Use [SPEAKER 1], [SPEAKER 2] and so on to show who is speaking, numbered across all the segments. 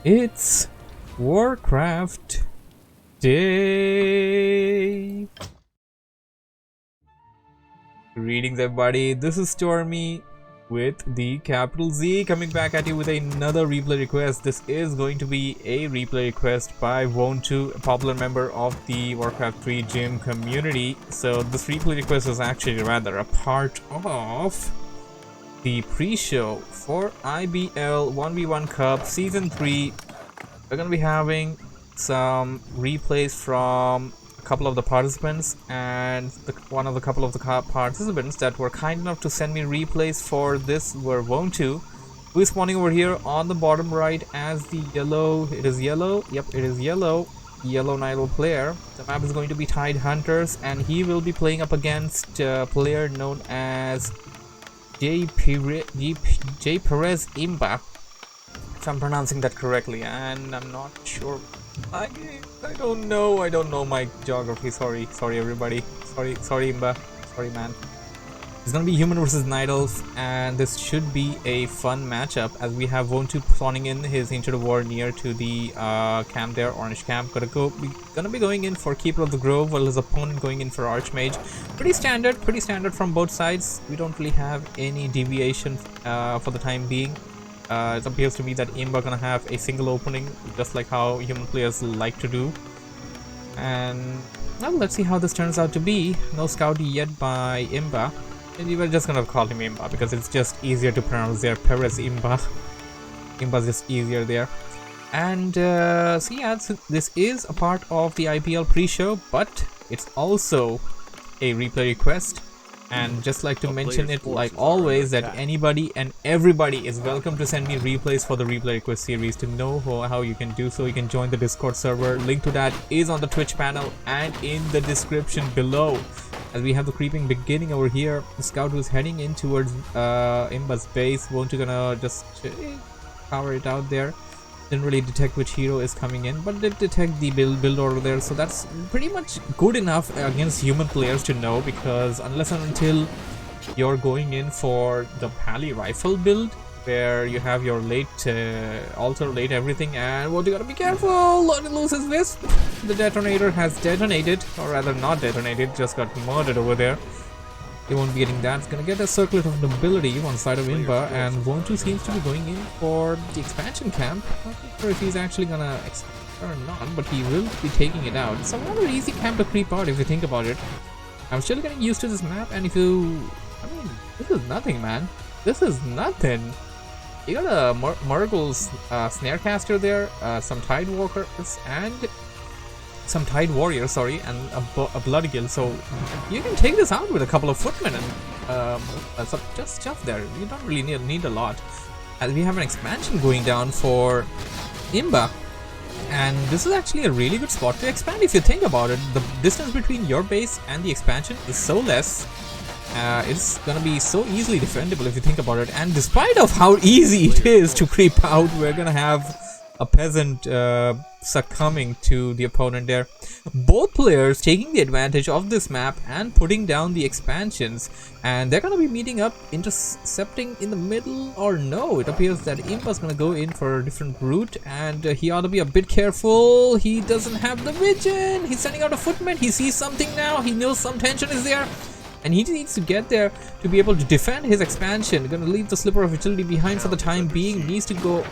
[SPEAKER 1] It's WarCraft Day. Greetings everybody, this is Stormy with the capital Z coming back at you with another replay request. This is going to be a replay request by Wontu, a popular member of the Warcraft 3 gym community. So this replay request is actually rather a part of the pre-show for IBL 1v1 Cup Season 3. We're going to be having some replays from a couple of the participants, and one of the couple of the participants that were kind enough to send me replays for this were Wontu, who is spawning over here on the bottom right as the yellow. It is yellow. Yep, it is yellow Nidal player. The map is going to be Tidehunters, and he will be playing up against a player known as Jperezimba, if I'm pronouncing that correctly, and I'm not sure. I don't know my geography. Sorry everybody. Sorry Imba. Sorry man. It's gonna be human versus night elf, and this should be a fun matchup as we have Wontu spawning in his Into the War near to the camp there, orange camp. Gonna be going in for Keeper of the Grove, while his opponent going in for Archmage. Pretty standard from both sides. We don't really have any deviation for the time being. It appears to me that Imba gonna have a single opening, just like how human players like to do. And well, let's see how this turns out to be. No scouty yet by Imba. And we're just gonna call him Imba because it's just easier to pronounce there. Imba's just easier there. And so yeah, this is a part of the IPL pre-show, but it's also a replay request. And just like to mention it, like always, that anybody and everybody is welcome to send me replays for the replay request series. To know how you can do so, you can join the Discord server. Link to that is on the Twitch panel and in the description below. As we have the creeping beginning over here, the scout who's heading in towards Imba's base. Won't you gonna just power it out there? Didn't really detect which hero is coming in, but did detect the build order there, so that's pretty much good enough against human players to know, because unless and until you're going in for the Pally rifle build where you have your late alter late everything, and what you gotta be careful not to lose his wisp. The detonator has detonated, or rather not detonated, just got murdered over there. He won't be getting that. It's gonna get a circlet of nobility on side of Imba, and Wontu seems to be going in for the expansion camp. Not sure if he's actually gonna expand or not, but he will be taking it out. It's a rather easy camp to creep out if you think about it. I'm still getting used to this map, and this is nothing, man. This is nothing. You got a Murgle's Snarecaster there, some Tide Walkers, and some Tide Warriors, sorry, and a Blood Guild, so you can take this out with a couple of footmen and just stuff there. You don't really need a lot. As we have an expansion going down for Imba, and this is actually a really good spot to expand if you think about it. The distance between your base and the expansion is so less. It's gonna be so easily defendable if you think about it, and despite of how easy it is to creep out, we're gonna have a peasant succumbing to the opponent there. Both players taking the advantage of this map and putting down the expansions, and they're gonna be meeting up, intercepting in the middle, or no, it appears that Imba's gonna go in for a different route, and he ought to be a bit careful. He doesn't have the vision. He's sending out a footman. He sees something now. He knows some tension is there, and he needs to get there to be able to defend his expansion. Gonna leave the Slipper of Utility behind for the time being. Needs to go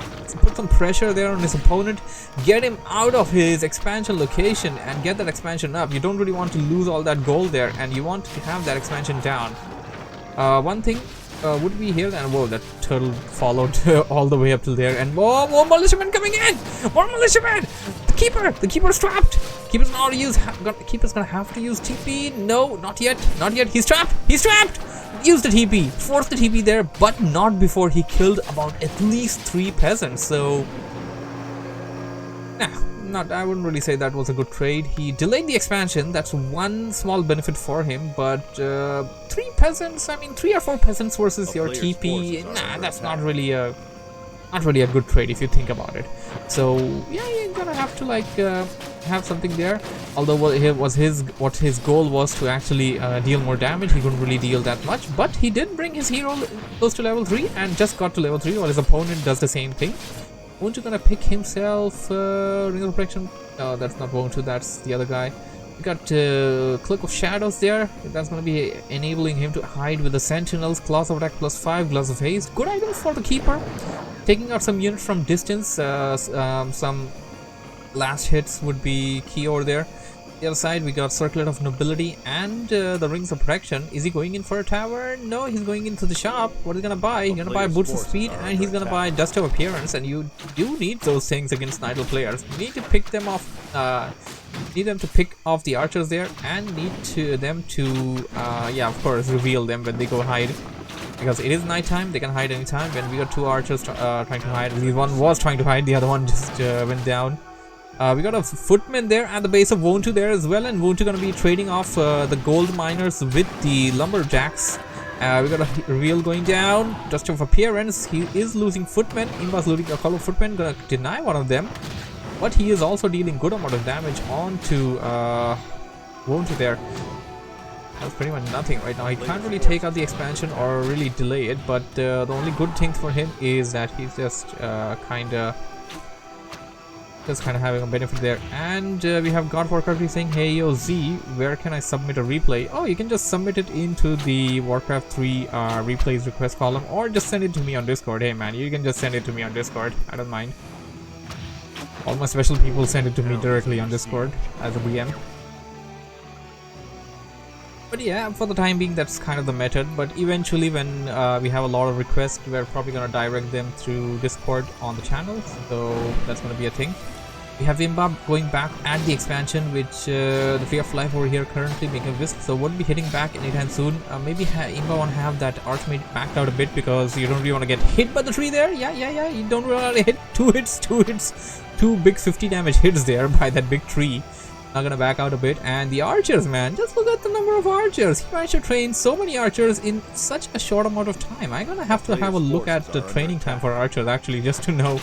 [SPEAKER 1] put some pressure there on his opponent, get him out of his expansion location and get that expansion up. You don't really want to lose all that gold there, and you want to have that expansion down. One thing would be here, and whoa, that turtle followed all the way up till there, and whoa, more militiamen coming in! More militiamen! The keeper's trapped! Keeper's gonna have to use TP. No, not yet. He's trapped! Use the TP, force the TP there, but not before he killed about at least 3 peasants. So I wouldn't really say that was a good trade. He delayed the expansion. That's one small benefit for him, but 3 peasants, I mean 3 or 4 peasants versus your TP, that's not really a good trade if you think about it. So yeah, you're gonna have to like have something there. Although what his goal was to actually deal more damage, he couldn't really deal that much, but he did bring his hero close to level 3 and just got to level 3 while his opponent does the same thing. Wontu gonna pick himself Ring of Protection. No, that's not Wontu, that's the other guy. We got Cloak of Shadows there. That's gonna be enabling him to hide with the Sentinels. Claws of Attack +5, Gloves of Haste. Good item for the Keeper. Taking out some units from distance. Some last hits would be key over there. The other side we got Circlet of Nobility and the Rings of Protection. Is he going in for a tower? No, he's going into the shop. What is he gonna buy? He's gonna buy Boots of Speed and he's gonna buy Dust of Appearance, and you do need those things against idle players. You need to pick them off, need them to pick off the archers there, and need them to yeah, of course, reveal them when they go hide. Because it is nighttime, they can hide anytime. When we got two archers trying to hide, one was trying to hide, the other one just went down. We got a footman there at the base of Wontu there as well, and Wontu gonna be trading off the gold miners with the lumberjacks. We got a reveal going down. Dust of Appearance. He is losing footmen. Imba's losing a couple of footmen. Gonna deny one of them, but he is also dealing good amount of damage onto Wontu there. That's pretty much nothing right now. He can't really take out the expansion or really delay it, but the only good thing for him is that he's just kind of having a benefit there. And we have God WarCraft saying, hey yo Z, where can I submit a replay? Oh, you can just submit it into the Warcraft 3 replays request column, or just send it to me on Discord. Hey man, you can just send it to me on Discord, I don't mind. All my special people send it to me directly on Discord as a VM. But yeah, for the time being, that's kind of the method. But eventually, when we have a lot of requests, we're probably gonna direct them through Discord on the channel. So that's gonna be a thing. We have Imba going back at the expansion, which the Tree of Life over here currently making a wisp, so won't be hitting back anytime soon. Maybe Imba want to have that Archmage backed out a bit, because you don't really want to get hit by the tree there. Yeah. You don't really want to hit two hits, two big 50 damage hits there by that big tree. Not gonna back out a bit. And the archers, man, just look at the number of archers. He managed to train so many archers in such a short amount of time. I'm gonna have to have a look at the training time for archers actually, just to know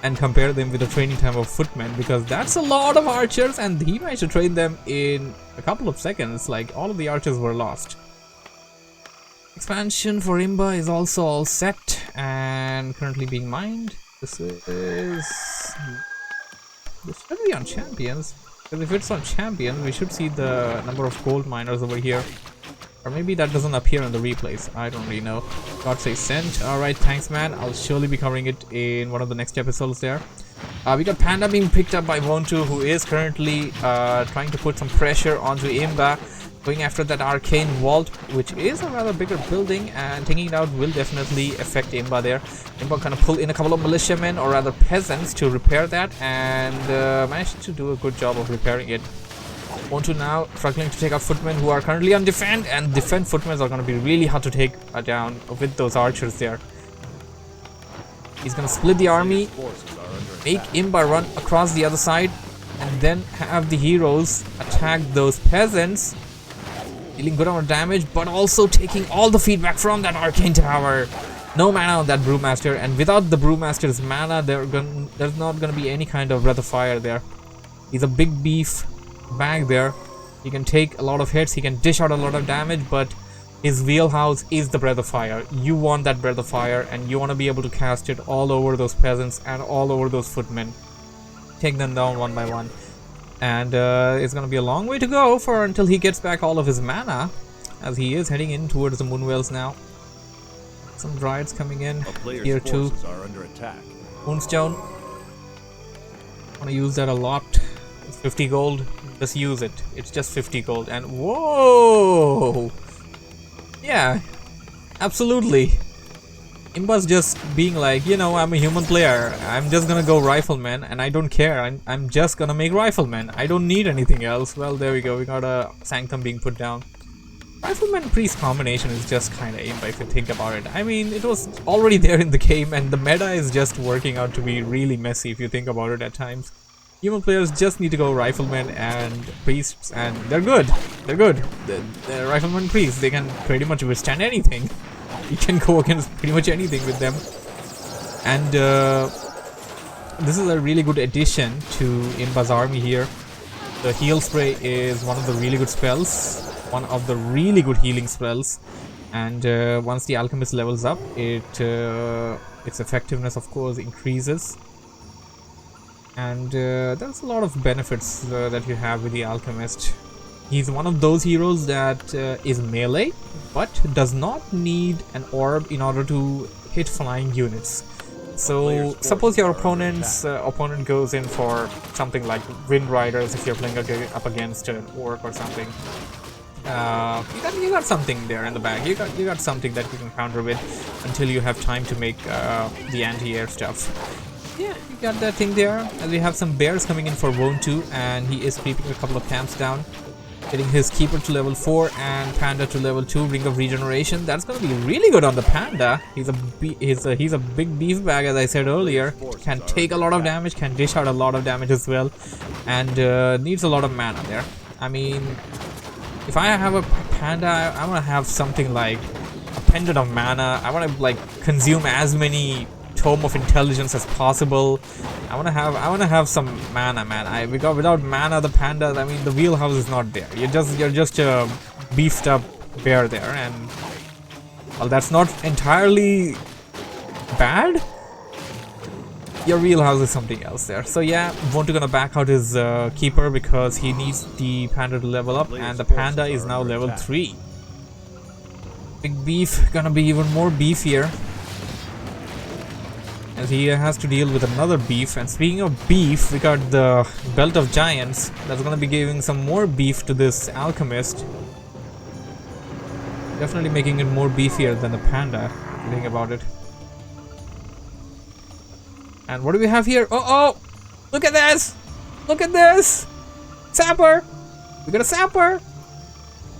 [SPEAKER 1] and compare them with the training time of footmen, because that's a lot of archers, and he managed to train them in a couple of seconds. Like, all of the archers were lost. Expansion for Imba is also all set and currently being mined. This should be on champions, because if it's on champions, we should see the number of gold miners over here. Or maybe that doesn't appear in the replays. I don't really know. God say sent. Alright, thanks man. I'll surely be covering it in one of the next episodes there. We got Panda being picked up by Wontu, who is currently trying to put some pressure onto Imba, going after that arcane vault, which is a rather bigger building, and taking it out will definitely affect Imba there. Imba kind of pull in a couple of militiamen, or rather peasants, to repair that, and managed to do a good job of repairing it. Wontu now struggling to take out footmen who are currently on defend, and defend footmen are going to be really hard to take down with those archers there. He's going to split the army, make Imba run across the other side, and then have the heroes attack those peasants, dealing good amount of damage, but also taking all the feedback from that arcane tower. No mana on that Brewmaster, and without the Brewmaster's mana, there's not going to be any kind of Breath of Fire there. He's a big beef bag there. He can take a lot of hits, he can dish out a lot of damage, but his wheelhouse is the Breath of Fire. You want that Breath of Fire, and you want to be able to cast it all over those peasants and all over those footmen. Take them down one by one. And it's gonna be a long way to go until he gets back all of his mana, as he is heading in towards the Moonwells now. Some Dryads coming in here too. Moonstone, wanna use that a lot. It's 50 gold, just use it. It's just 50 gold. And whoa, yeah, absolutely. Imba's just being like, you know, I'm a human player, I'm just gonna go rifleman, and I don't care, I'm just gonna make rifleman, I don't need anything else. Well, there we go, we got a Sanctum being put down. Rifleman priest combination is just kinda Imba if you think about it. I mean, it was already there in the game, and the meta is just working out to be really messy if you think about it at times. Human players just need to go riflemen and priests, and they're good. They're good. The rifleman priests, they can pretty much withstand anything. You can go against pretty much anything with them. And this is a really good addition to Imba's army here. The heal spray is one of the really good spells. One of the really good healing spells. And once the alchemist levels up, its effectiveness of course increases. And there's a lot of benefits that you have with the Alchemist. He's one of those heroes that is melee, but does not need an orb in order to hit flying units. So suppose your opponent goes in for something like Wind Riders if you're playing up against an Orc or something. You got something there in the bag. You got something that you can counter with until you have time to make the anti-air stuff. Yeah, you got that thing there. And we have some bears coming in for Wontu, and he is creeping a couple of camps down, getting his keeper to level 4 and panda to level 2. Ring of regeneration. That's gonna be really good on the panda. He's a big beef bag, as I said earlier. Can take a lot of damage, can dish out a lot of damage as well, and needs a lot of mana there. I mean, if I have a panda, I want to have something like a pendant of mana. I want to like consume as many Tome of Intelligence as possible. I want to have some mana, man. Because without mana, the pandas, I mean, the wheelhouse is not there. You're just a beefed up bear there, and well, that's not entirely bad. Your wheelhouse is something else there. So yeah, Wontu gonna back out his keeper because he needs the panda to level up, and the panda is now level 3. Big beef gonna be even more beefier, as he has to deal with another beef. And speaking of beef, we got the Belt of Giants. That's gonna be giving some more beef to this Alchemist. Definitely making it more beefier than the panda, if you think about it. And what do we have here? Oh! Look at this! Look at this! Sapper! We got a Sapper!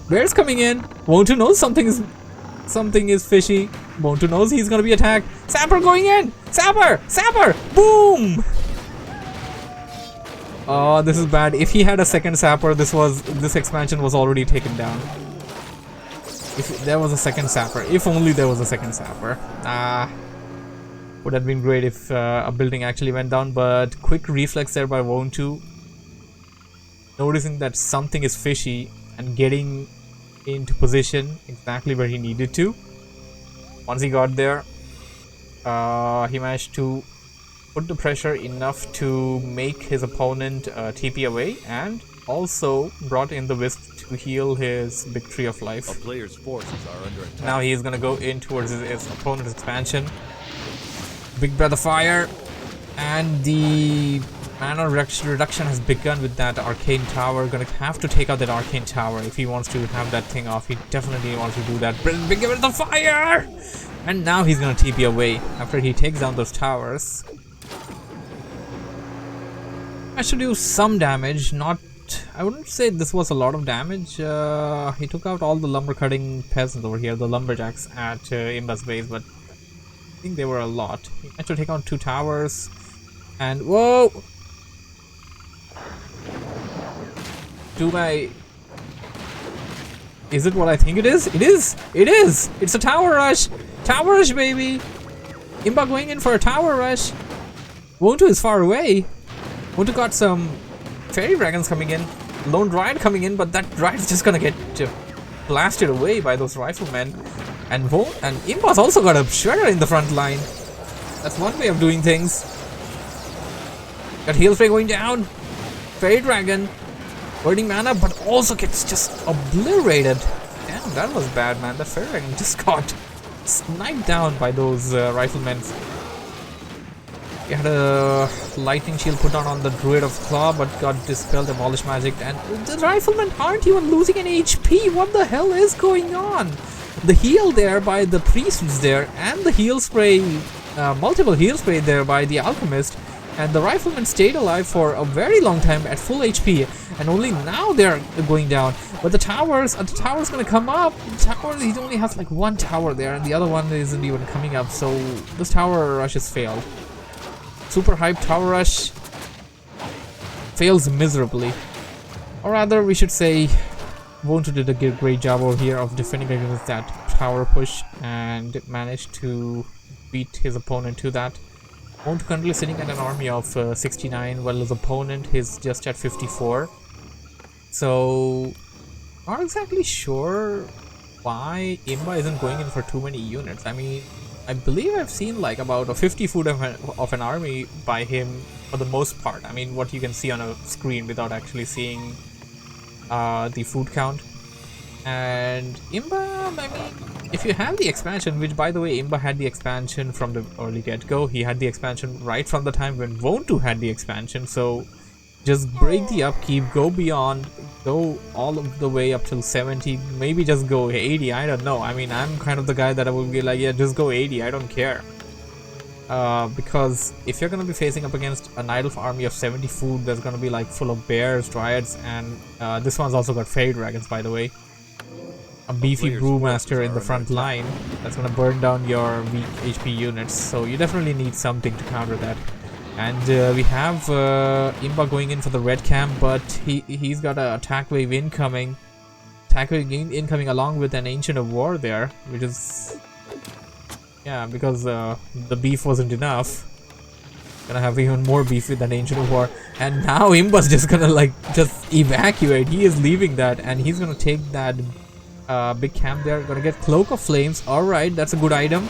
[SPEAKER 1] Bear's coming in. Wontu knows something is fishy. Wontu knows he's gonna be attacked. Sapper going in! Sapper! Sapper! Boom! Oh, this is bad. If he had a second Sapper, this expansion was already taken down. If there was a second Sapper. If only there was a second Sapper. Would have been great if a building actually went down, but quick reflex there by Wontu, noticing that something is fishy and getting into position exactly where he needed to. Once he got there, he managed to put the pressure enough to make his opponent TP away, and also brought in the Wisp to heal his big tree of life.
[SPEAKER 2] A player's forces are under attack.
[SPEAKER 1] Now he is gonna go in towards his opponent's expansion. Big breath of fire, and the mana reduction has begun with that arcane tower. Gonna have to take out that arcane tower if he wants to have that thing off. He definitely wants to do that. Big breath of fire, and now he's gonna TP away after he takes down those towers. I should do some damage. I wouldn't say this was a lot of damage. He took out all the lumber cutting peasants over here, the lumberjacks at Imba's base, but I think they were a lot. He managed to take on 2 towers, and whoa! Is it what I think it is? It is! It is! It's a tower rush! Tower rush, baby! Imba going in for a tower rush. Wontu is far away. Wontu got some fairy dragons coming in, lone dryad coming in, but that dryad is just gonna get blasted away by those riflemen. And Imba's also got a shredder in the front line. That's one way of doing things. Got heal spray going down. Fairy dragon burning mana, but also gets just obliterated. Damn, that was bad, man. That fairy dragon just got sniped down by those riflemen. He had a lightning shield put on the druid of claw, but got dispelled, demolish magic, and the riflemen aren't even losing any HP. What the hell is going on? The heal there by the priest is there, and the heal spray, multiple heal spray there by the alchemist, and the riflemen stayed alive for a very long time at full HP, and only now they're going down. But the tower's gonna come up. The tower, he only has like 1 tower there, and the other one isn't even coming up, so this tower rush has failed. Super hype tower rush fails miserably, or rather we should say Wontu did a great job over here of defending against that tower push and managed to beat his opponent to that. Wontu currently sitting at an army of 69, while his opponent is just at 54. So, not exactly sure why Imba isn't going in for too many units. I mean, I believe I've seen like about a 50 food of an army by him for the most part. I mean, what you can see on a screen without actually seeing the food count. And Imba, I mean, if you have the expansion, which by the way, Imba had the expansion from the early get-go. He had the expansion right from the time when Wontu had the expansion. So just break the upkeep, go beyond, go all of the way up till 70, maybe just go 80, I don't know. I mean, I'm kind of the guy that I would be like, yeah, just go 80, I don't care. Because if you're gonna be facing up against an idle army of 70 food that's gonna be like full of bears, dryads, and this one's also got fairy dragons, by the way. A beefy brewmaster in the front line that's gonna burn down your weak HP units, so you definitely need something to counter that. And we have Imba going in for the red camp, but he's got an attack wave incoming. Attack wave incoming along with an Ancient of War there, which is... yeah, because the beef wasn't enough. Gonna have even more beef with an Ancient of War. And now Imba's just gonna like, just evacuate. He is leaving that and he's gonna take that big camp there. Gonna get Cloak of Flames. Alright, that's a good item.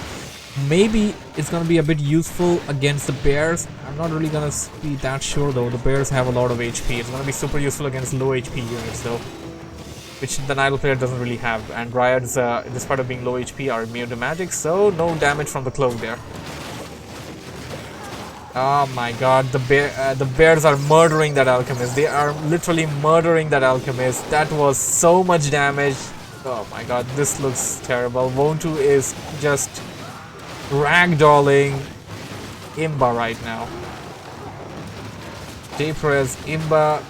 [SPEAKER 1] Maybe it's gonna be a bit useful against the bears. I'm not really gonna be that sure though. The bears have a lot of HP. It's gonna be super useful against low HP units though, which the Nidal player doesn't really have. And Dryads, despite of being low HP, are immune to magic, so no damage from the cloak there. Oh my god, the bears are murdering that alchemist. They are literally murdering that alchemist. That was so much damage. Oh my god, this looks terrible. Wontu is just ragdolling Imba right now. Jperezimba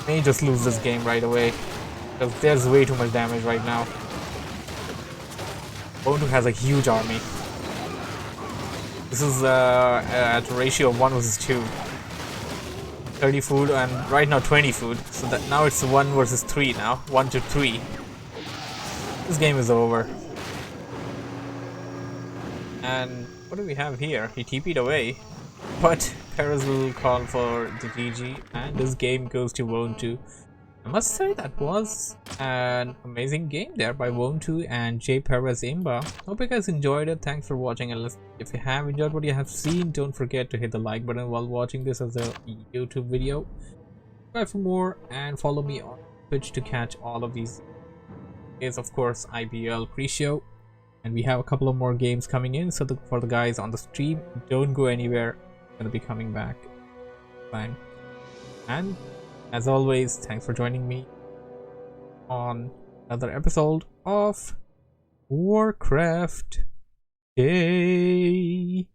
[SPEAKER 1] may just lose this game right away because there's way too much damage right now. Wontu has a huge army. This is at a ratio of 1 versus 2. 30 food and right now 20 food. So that now it's 1 versus 3 now. 1 to 3. This game is over. And what do we have here? He TP'd away, but Perez will call for the GG, and this game goes to Wontu. I must say that was an amazing game there by Wontu and Jperezimba. Hope you guys enjoyed it. Thanks for watching, and if you have enjoyed what you have seen, don't forget to hit the like button while watching this as a YouTube video. Subscribe for more and follow me on Twitch to catch all of these. Is of course IPL pre-show. And we have a couple of more games coming in, so for the guys on the stream, don't go anywhere. I'm gonna be coming back. Bang. And as always, thanks for joining me on another episode of Warcraft Day.